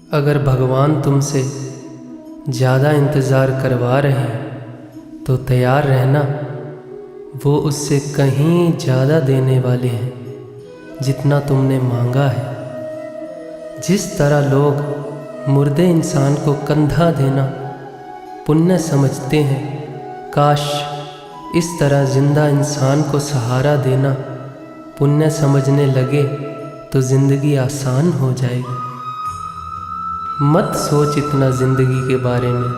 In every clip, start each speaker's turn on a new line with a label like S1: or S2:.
S1: अगर भगवान तुमसे ज़्यादा इंतज़ार करवा रहे हैं तो तैयार रहना, वो उससे कहीं ज़्यादा देने वाले हैं जितना तुमने मांगा है। जिस तरह लोग मुर्दे इंसान को कंधा देना पुण्य समझते हैं, काश इस तरह ज़िंदा इंसान को सहारा देना पुण्य समझने लगे तो ज़िंदगी आसान हो जाएगी। मत सोच इतना ज़िंदगी के बारे में,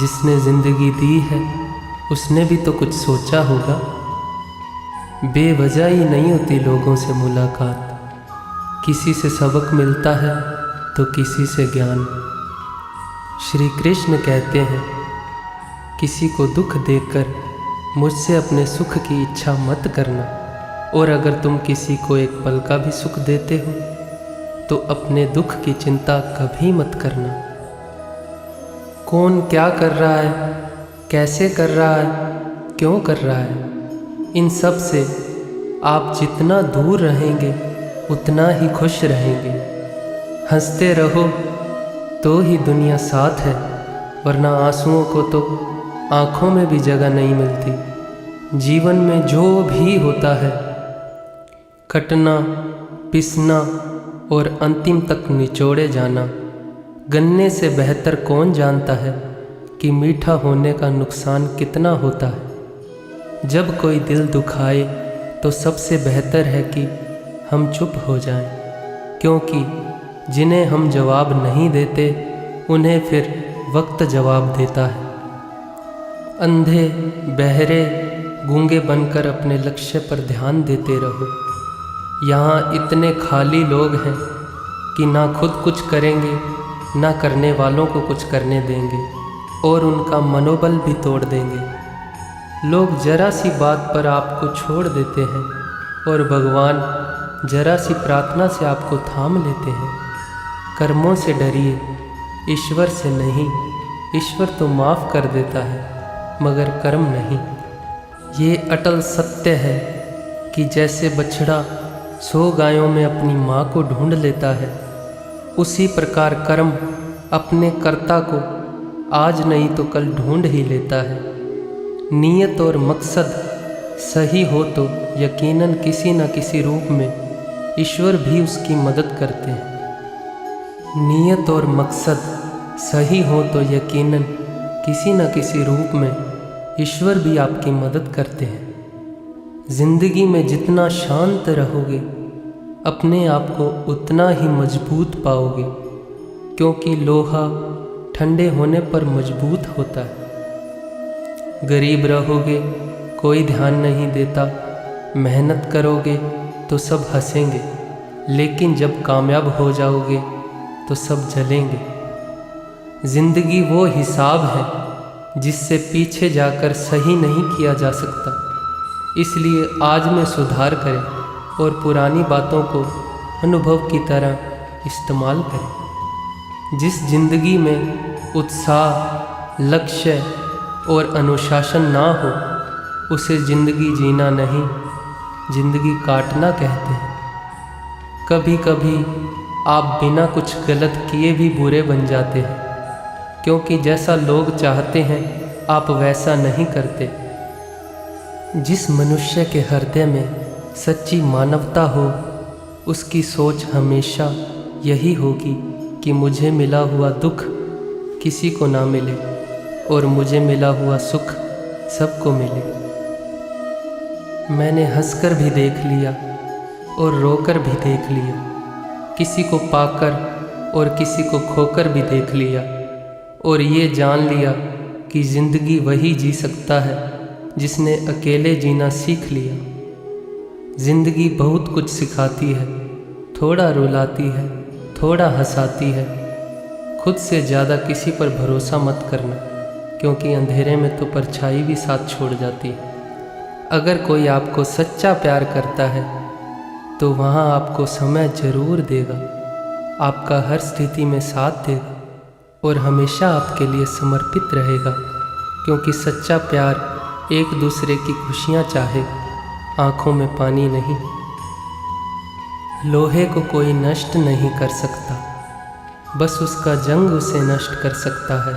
S1: जिसने ज़िंदगी दी है उसने भी तो कुछ सोचा होगा। बेवजह ही नहीं होती लोगों से मुलाकात, किसी से सबक मिलता है तो किसी से ज्ञान। श्री कृष्ण कहते हैं, किसी को दुख देकर मुझसे अपने सुख की इच्छा मत करना, और अगर तुम किसी को एक पल का भी सुख देते हो तो अपने दुख की चिंता कभी मत करना। कौन क्या कर रहा है, कैसे कर रहा है, क्यों कर रहा है, इन सब से आप जितना दूर रहेंगे उतना ही खुश रहेंगे। हंसते रहो तो ही दुनिया साथ है, वरना आंसुओं को तो आँखों में भी जगह नहीं मिलती। जीवन में जो भी होता है, कटना, पिसना और अंतिम तक निचोड़े जाना, गन्ने से बेहतर कौन जानता है कि मीठा होने का नुकसान कितना होता है। जब कोई दिल दुखाए तो सबसे बेहतर है कि हम चुप हो जाएं, क्योंकि जिन्हें हम जवाब नहीं देते उन्हें फिर वक्त जवाब देता है। अंधे, बहरे, गूंगे बनकर अपने लक्ष्य पर ध्यान देते रहो। यहाँ इतने खाली लोग हैं कि ना खुद कुछ करेंगे, ना करने वालों को कुछ करने देंगे, और उनका मनोबल भी तोड़ देंगे। लोग जरा सी बात पर आपको छोड़ देते हैं और भगवान जरा सी प्रार्थना से आपको थाम लेते हैं। कर्मों से डरिए, ईश्वर से नहीं। ईश्वर तो माफ़ कर देता है मगर कर्म नहीं। ये अटल सत्य है कि जैसे बछड़ा 100 गायों में अपनी माँ को ढूंढ लेता है, उसी प्रकार कर्म अपने कर्ता को आज नहीं तो कल ढूंढ ही लेता है। नीयत और मकसद सही हो तो यकीनन किसी न किसी रूप में ईश्वर भी उसकी मदद करते हैं। नीयत और मकसद सही हो तो यकीनन किसी न किसी रूप में ईश्वर भी आपकी मदद करते हैं। जिंदगी में जितना शांत रहोगे अपने आप को उतना ही मजबूत पाओगे, क्योंकि लोहा ठंडे होने पर मजबूत होता है। गरीब रहोगे कोई ध्यान नहीं देता, मेहनत करोगे तो सब हंसेंगे, लेकिन जब कामयाब हो जाओगे तो सब जलेंगे। जिंदगी वो हिसाब है जिससे पीछे जाकर सही नहीं किया जा सकता, इसलिए आज में सुधार करें और पुरानी बातों को अनुभव की तरह इस्तेमाल करें। जिस जिंदगी में उत्साह, लक्ष्य और अनुशासन ना हो उसे जिंदगी जीना नहीं, जिंदगी काटना कहते हैं। कभी कभी आप बिना कुछ गलत किए भी बुरे बन जाते हैं, क्योंकि जैसा लोग चाहते हैं आप वैसा नहीं करते। जिस मनुष्य के हृदय में सच्ची मानवता हो, उसकी सोच हमेशा यही होगी कि मुझे मिला हुआ दुख किसी को ना मिले और मुझे मिला हुआ सुख सबको मिले। मैंने हंसकर भी देख लिया और रोकर भी देख लिया, किसी को पाकर और किसी को खोकर भी देख लिया, और ये जान लिया कि ज़िंदगी वही जी सकता है जिसने अकेले जीना सीख लिया। ज़िंदगी बहुत कुछ सिखाती है, थोड़ा रुलाती है, थोड़ा हंसाती है। खुद से ज़्यादा किसी पर भरोसा मत करना, क्योंकि अंधेरे में तो परछाई भी साथ छोड़ जाती है। अगर कोई आपको सच्चा प्यार करता है तो वहाँ आपको समय ज़रूर देगा, आपका हर स्थिति में साथ देगा और हमेशा आपके लिए समर्पित रहेगा, क्योंकि सच्चा प्यार एक दूसरे की खुशियाँ चाहेगा, आँखों में पानी नहीं। लोहे को कोई नष्ट नहीं कर सकता, बस उसका जंग उसे नष्ट कर सकता है।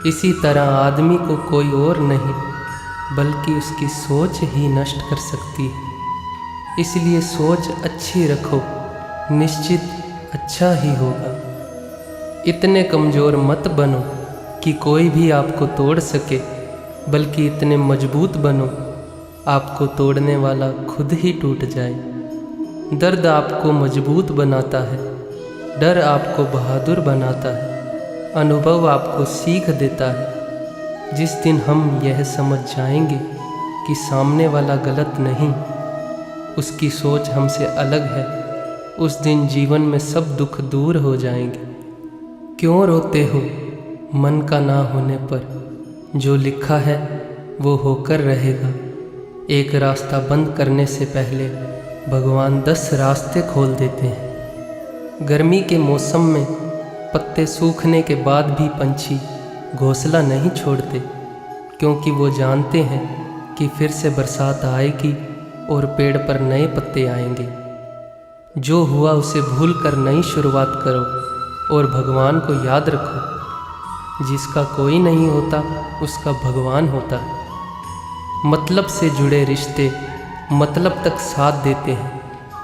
S1: इसी तरह आदमी को कोई और नहीं बल्कि उसकी सोच ही नष्ट कर सकती है। इसलिए सोच अच्छी रखो, निश्चित अच्छा ही होगा। इतने कमज़ोर मत बनो कि कोई भी आपको तोड़ सके, बल्कि इतने मजबूत बनो आपको तोड़ने वाला खुद ही टूट जाए। दर्द आपको मजबूत बनाता है, डर आपको बहादुर बनाता है, अनुभव आपको सीख देता है। जिस दिन हम यह समझ जाएंगे कि सामने वाला गलत नहीं, उसकी सोच हमसे अलग है, उस दिन जीवन में सब दुख दूर हो जाएंगे। क्यों रोते हो मन का ना होने पर? जो लिखा है वो होकर रहेगा। एक रास्ता बंद करने से पहले भगवान 10 रास्ते खोल देते हैं। गर्मी के मौसम में पत्ते सूखने के बाद भी पंछी घोंसला नहीं छोड़ते, क्योंकि वो जानते हैं कि फिर से बरसात आएगी और पेड़ पर नए पत्ते आएंगे। जो हुआ उसे भूल कर नई शुरुआत करो और भगवान को याद रखो। जिसका कोई नहीं होता उसका भगवान होता है। मतलब से जुड़े रिश्ते मतलब तक साथ देते हैं,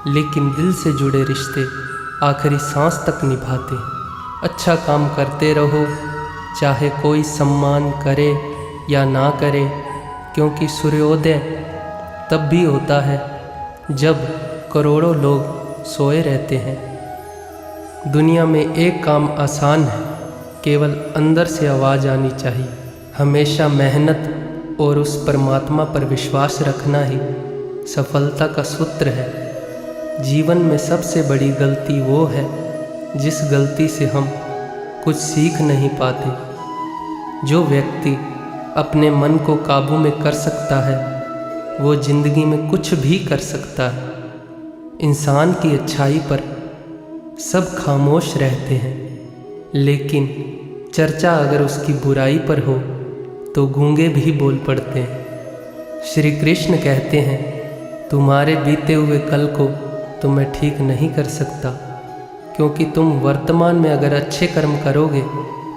S1: लेकिन दिल से जुड़े रिश्ते आखिरी सांस तक निभाते हैं। अच्छा काम करते रहो, चाहे कोई सम्मान करे या ना करे, क्योंकि सूर्योदय तब भी होता है जब करोड़ों लोग सोए रहते हैं। दुनिया में एक काम आसान है, केवल अंदर से आवाज़ आनी चाहिए। हमेशा मेहनत और उस परमात्मा पर विश्वास रखना ही सफलता का सूत्र है। जीवन में सबसे बड़ी गलती वो है जिस गलती से हम कुछ सीख नहीं पाते। जो व्यक्ति अपने मन को काबू में कर सकता है वो जिंदगी में कुछ भी कर सकता है। इंसान की अच्छाई पर सब खामोश रहते हैं, लेकिन चर्चा अगर उसकी बुराई पर हो तो गूंगे भी बोल पड़ते हैं। श्री कृष्ण कहते हैं, तुम्हारे बीते हुए कल को तो मैं ठीक नहीं कर सकता, क्योंकि तुम वर्तमान में अगर अच्छे कर्म करोगे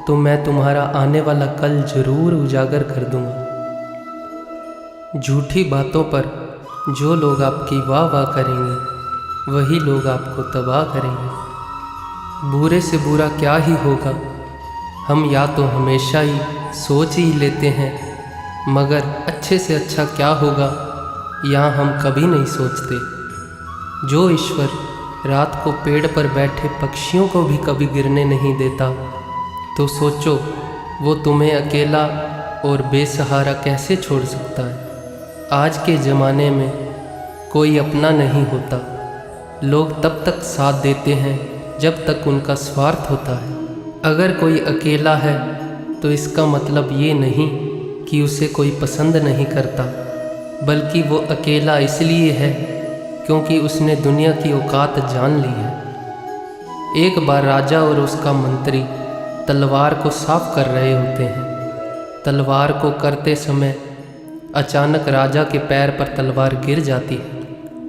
S1: तो मैं तुम्हारा आने वाला कल जरूर उजागर कर दूंगा। झूठी बातों पर जो लोग आपकी वाह वाह करेंगे वही लोग आपको तबाह करेंगे। बुरे से बुरा क्या ही होगा, हम या तो हमेशा ही सोच ही लेते हैं, मगर अच्छे से अच्छा क्या होगा यहाँ हम कभी नहीं सोचते। जो ईश्वर रात को पेड़ पर बैठे पक्षियों को भी कभी गिरने नहीं देता, तो सोचो वो तुम्हें अकेला और बेसहारा कैसे छोड़ सकता है। आज के ज़माने में कोई अपना नहीं होता। लोग तब तक साथ देते हैं जब तक उनका स्वार्थ होता है। अगर कोई अकेला है तो इसका मतलब ये नहीं कि उसे कोई पसंद नहीं करता, बल्कि वो अकेला इसलिए है क्योंकि उसने दुनिया की औकात जान ली है। एक बार राजा और उसका मंत्री तलवार को साफ कर रहे होते हैं। तलवार को करते समय अचानक राजा के पैर पर तलवार गिर जाती है।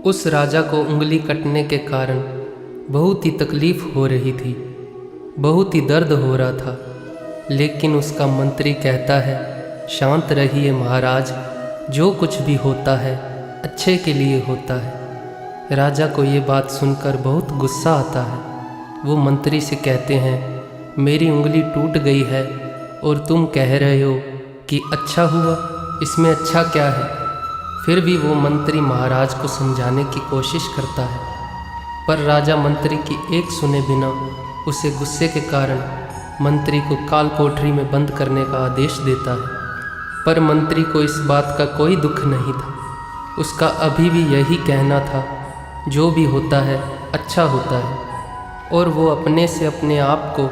S1: उस राजा को उंगली कटने के कारण बहुत ही तकलीफ़ हो रही थी, बहुत ही दर्द हो रहा था, लेकिन उसका मंत्री कहता है, शांत रहिए महाराज, जो कुछ भी होता है अच्छे के लिए होता है। राजा को ये बात सुनकर बहुत गुस्सा आता है। वो मंत्री से कहते हैं, मेरी उंगली टूट गई है और तुम कह रहे हो कि अच्छा हुआ, इसमें अच्छा क्या है। फिर भी वो मंत्री महाराज को समझाने की कोशिश करता है, पर राजा मंत्री की एक सुने बिना उसे गुस्से के कारण मंत्री को काल कोठरी में बंद करने का आदेश देता है। पर मंत्री को इस बात का कोई दुख नहीं था। उसका अभी भी यही कहना था, जो भी होता है अच्छा होता है, और वो अपने से अपने आप को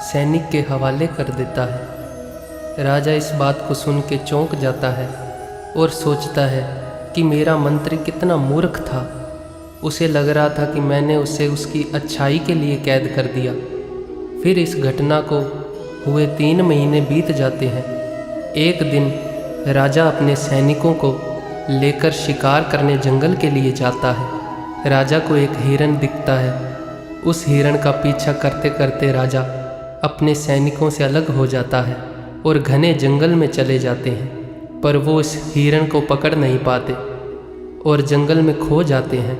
S1: सैनिक के हवाले कर देता है। राजा इस बात को सुन के चौंक जाता है और सोचता है कि मेरा मंत्री कितना मूर्ख था। उसे लग रहा था कि मैंने उसे उसकी अच्छाई के लिए कैद कर दिया। फिर इस घटना को हुए 3 महीने बीत जाते हैं। एक दिन राजा अपने सैनिकों को लेकर शिकार करने जंगल के लिए जाता है। राजा को एक हिरन दिखता है। उस हिरण का पीछा करते करते राजा अपने सैनिकों से अलग हो जाता है और घने जंगल में चले जाते हैं, पर वो इस हिरण को पकड़ नहीं पाते और जंगल में खो जाते हैं।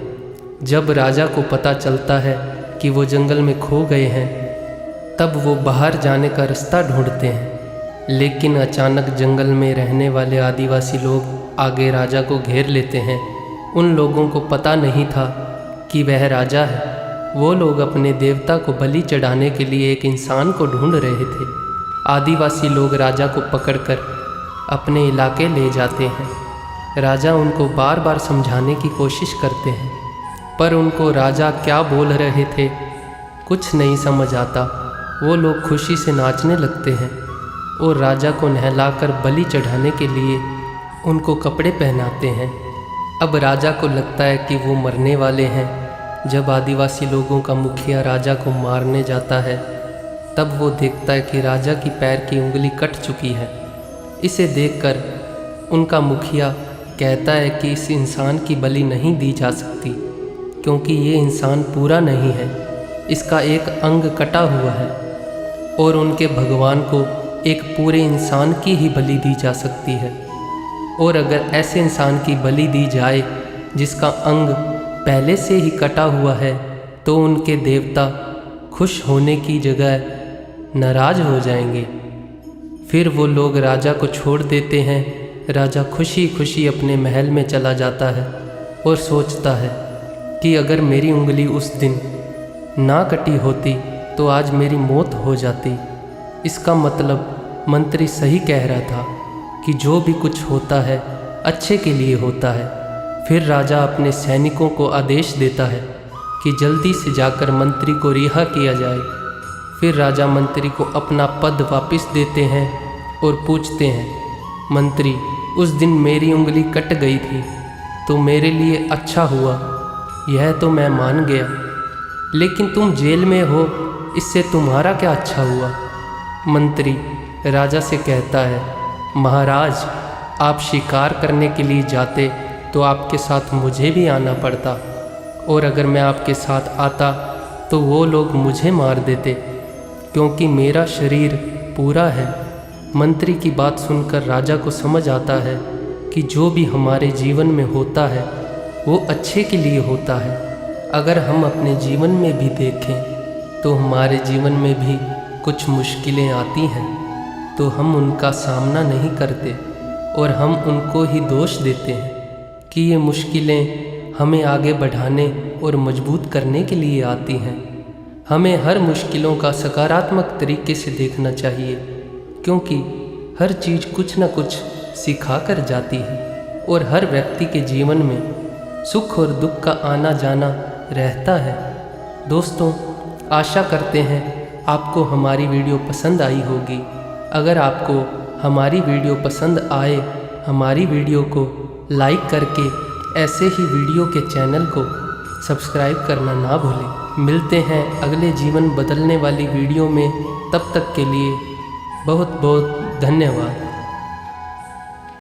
S1: जब राजा को पता चलता है कि वो जंगल में खो गए हैं, तब वो बाहर जाने का रास्ता ढूंढते हैं, लेकिन अचानक जंगल में रहने वाले आदिवासी लोग आगे राजा को घेर लेते हैं। उन लोगों को पता नहीं था कि वह राजा है। वो लोग अपने देवता को बलि चढ़ाने के लिए एक इंसान को ढूंढ रहे थे। आदिवासी लोग राजा को पकड़कर अपने इलाके ले जाते हैं। राजा उनको बार बार समझाने की कोशिश करते हैं, पर उनको राजा क्या बोल रहे थे कुछ नहीं समझ आता। वो लोग खुशी से नाचने लगते हैं और राजा को नहलाकर बलि चढ़ाने के लिए उनको कपड़े पहनाते हैं। अब राजा को लगता है कि वो मरने वाले हैं। जब आदिवासी लोगों का मुखिया राजा को मारने जाता है, तब वो देखता है कि राजा की पैर की उंगली कट चुकी है। इसे देखकर उनका मुखिया कहता है कि इस इंसान की बलि नहीं दी जा सकती, क्योंकि ये इंसान पूरा नहीं है, इसका एक अंग कटा हुआ है और उनके भगवान को एक पूरे इंसान की ही बलि दी जा सकती है। और अगर ऐसे इंसान की बलि दी जाए जिसका अंग पहले से ही कटा हुआ है, तो उनके देवता खुश होने की जगह नाराज हो जाएंगे। फिर वो लोग राजा को छोड़ देते हैं। राजा खुशी खुशी अपने महल में चला जाता है और सोचता है कि अगर मेरी उंगली उस दिन ना कटी होती तो आज मेरी मौत हो जाती। इसका मतलब मंत्री सही कह रहा था कि जो भी कुछ होता है अच्छे के लिए होता है। फिर राजा अपने सैनिकों को आदेश देता है कि जल्दी से जाकर मंत्री को रिहा किया जाए। फिर राजा मंत्री को अपना पद वापस देते हैं और पूछते हैं, मंत्री, उस दिन मेरी उंगली कट गई थी तो मेरे लिए अच्छा हुआ, यह तो मैं मान गया, लेकिन तुम जेल में हो, इससे तुम्हारा क्या अच्छा हुआ? मंत्री राजा से कहता है, महाराज, आप शिकार करने के लिए जाते तो आपके साथ मुझे भी आना पड़ता, और अगर मैं आपके साथ आता तो वो लोग मुझे मार देते, क्योंकि मेरा शरीर पूरा है। मंत्री की बात सुनकर राजा को समझ आता है कि जो भी हमारे जीवन में होता है वो अच्छे के लिए होता है। अगर हम अपने जीवन में भी देखें तो हमारे जीवन में भी कुछ मुश्किलें आती हैं, तो हम उनका सामना नहीं करते और हम उनको ही दोष देते हैं कि ये मुश्किलें हमें आगे बढ़ाने और मजबूत करने के लिए आती हैं। हमें हर मुश्किलों का सकारात्मक तरीके से देखना चाहिए, क्योंकि हर चीज़ कुछ न कुछ सिखा कर जाती है और हर व्यक्ति के जीवन में सुख और दुख का आना जाना रहता है। दोस्तों, आशा करते हैं आपको हमारी वीडियो पसंद आई होगी। अगर आपको हमारी वीडियो पसंद आए, हमारी वीडियो को लाइक करके ऐसे ही वीडियो के चैनल को सब्सक्राइब करना ना भूलें। मिलते हैं अगले जीवन बदलने वाली वीडियो में। तब तक के लिए बहुत बहुत धन्यवाद।